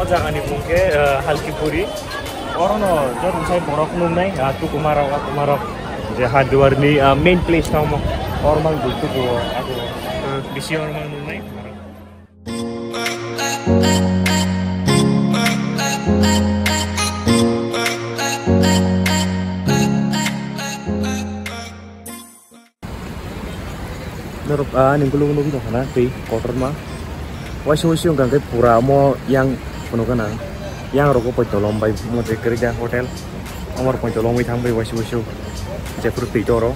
jagani mungke Halkipuri. Orang no jorong saya borok nunai tu kumarok je Hardwar ni main place tau mo orang tu ko aku bisi orang nunai. Narup ning gulung nung itu kana ti kotor mah. Wasi kan ke pura mo yang penuh kana. Yang rokok pocholom bay mo je kerja hotel. Amar pocholom mai thang bay wasi je fruti toro.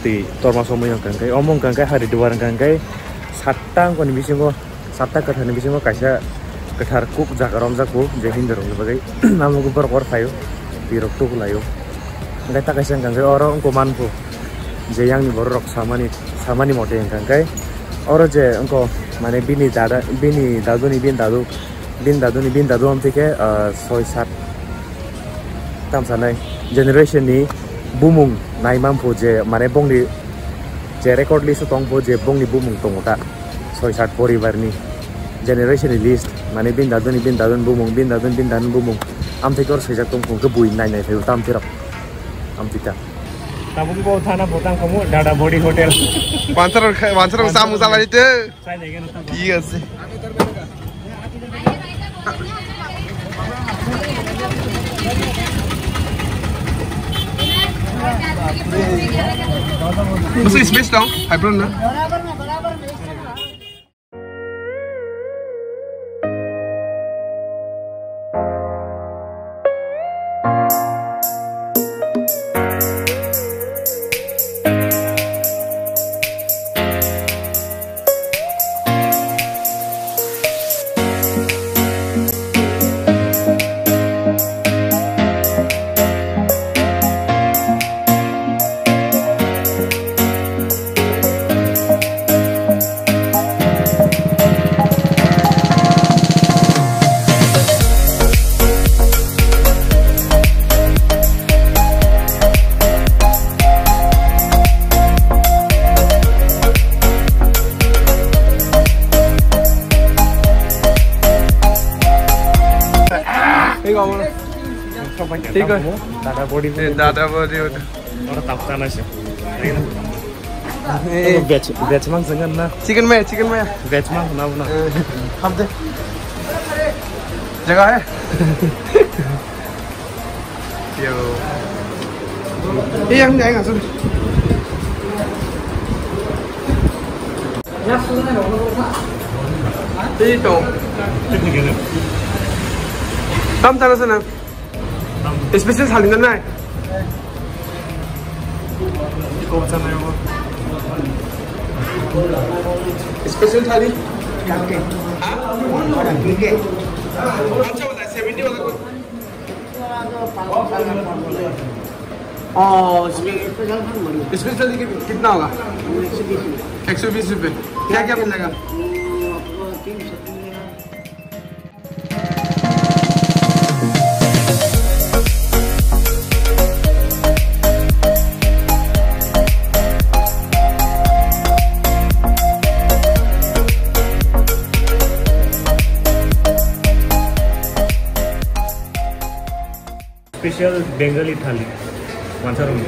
Ti torma somo yang kan ke omong kan ke Hardwar kan ke satang kon bisingo satta katha ni bisingo kaisa kathar kuk jakarom jaku je hindarong bagai namu gubar kor thayo ti rok tu layo. Ngai ta kaisa kan ke orang ko manpu. Je yang ni borok samani mote yang kan kai oro je engko mane bini dadu ni bin dadu am tike 6-7 tam sanai generation ni bumung nai mampu je mane bongni je record list tong po je bongni bumung tong ta 6-7 poribar ni generation ni list mane bin dadu bumung bumung am tike or sejak tong ko bui nai theu tam tirap am tika Tabung bawa tanah potang kamu Dada Body Hotel. Wancar samu salah itu. Iya sih. Mesti space dong, hybrid na. ठीक है Dada Body Hotel orang tak sana sih veg mang jangan na chicken में veg mang ना हम दे जगह है यो ये हम जाएंगे सुन ये तो tam sana sana spesial थाली ना है कौन सा है वो स्पेशल थाली अच्छा वाला 70 वाला स्पेशल कितना होगा 120 रुपए क्या क्या मिलेगा Special Bengali thali, macam ni.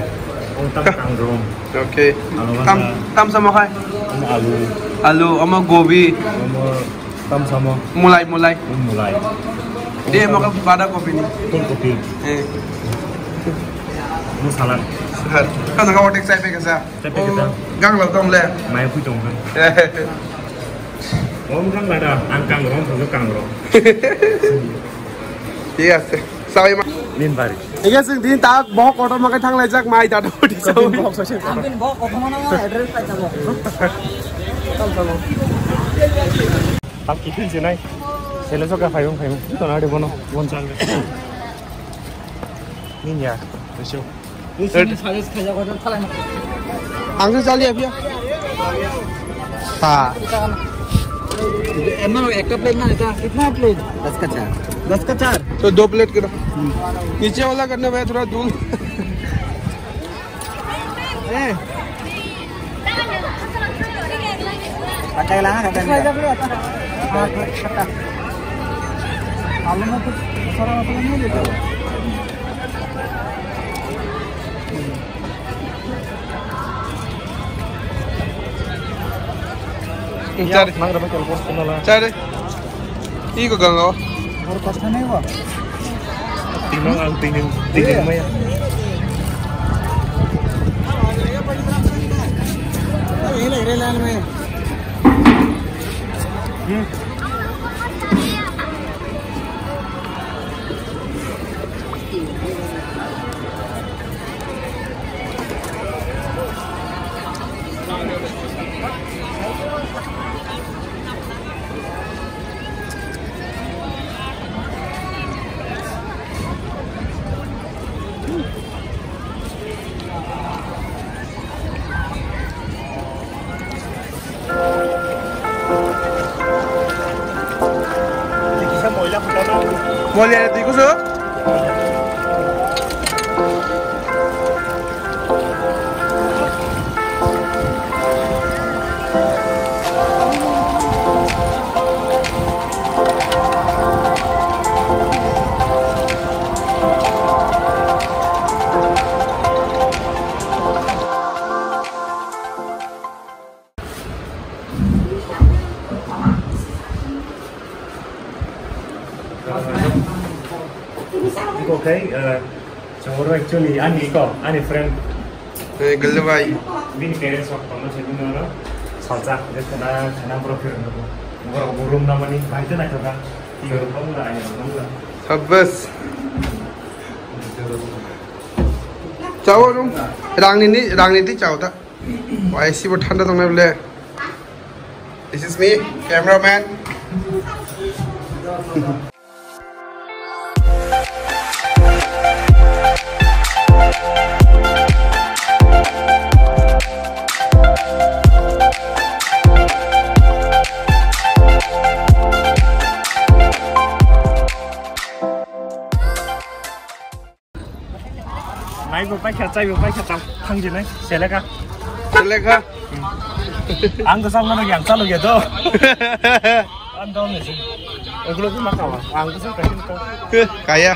Orang tam kangrom. Okay. Tam sama kai? Alu, sama gobi. Tam sama. Mulai. Dia makan pada kopi ni. Betul kopi. Mu salad. Kan nak awak tek saya pegang saya. Gang lau tong le. Mai pun tong kan. Orang kan ada angkang rom, orang kangrom. Iya. Sawi mak. Nin bari. Iya sih, din tak bawa kotor makan thang lejak mai Dada Body Hotel. Amin bawa kotor mana address tak tahu. Ab kitchen sih nai. Selalu suka fayung. Itu nanti bono, bon chal. Nin ya, besok. Ini sahaja kerja kotor thalah nak. Angsa chali abhi. हाँ एमन एक plate ना था कितना plate 10 का 4 तो 2 plate करो नीचे वाला करने में थोड़ा दूर आलू में कुछ सारा मसाला नहीं देते हो? Cari, Mang dapat telepon kenalan. cari. Iko gang oh. और कष्ट नहीं हुआ? Tinggal ang tingin mo yan. यही लग रहे लाल में। Mau lihat itu so? Okay, so actually ani friend. Gel भाई. Bini parents waktu itu jadi mana? Salsa, jadi kena profil itu. Burung namanya, baik itu nak kan? Tiga orang lah, ya orang lah. Habis. Cawo dong. Rang ini cawo tak? Wah, isi buat ठंडा तुमने बोले. This is me, cameraman. Nãy vừa phải khát thằng gì đấy, xe lấy cả. Seleka. Ăn cái xong nó dạng sao được vậy thôi. Ăn đâu này chứ? Ở cái lúc mà cậu ăn cái xong cái gì Kaya.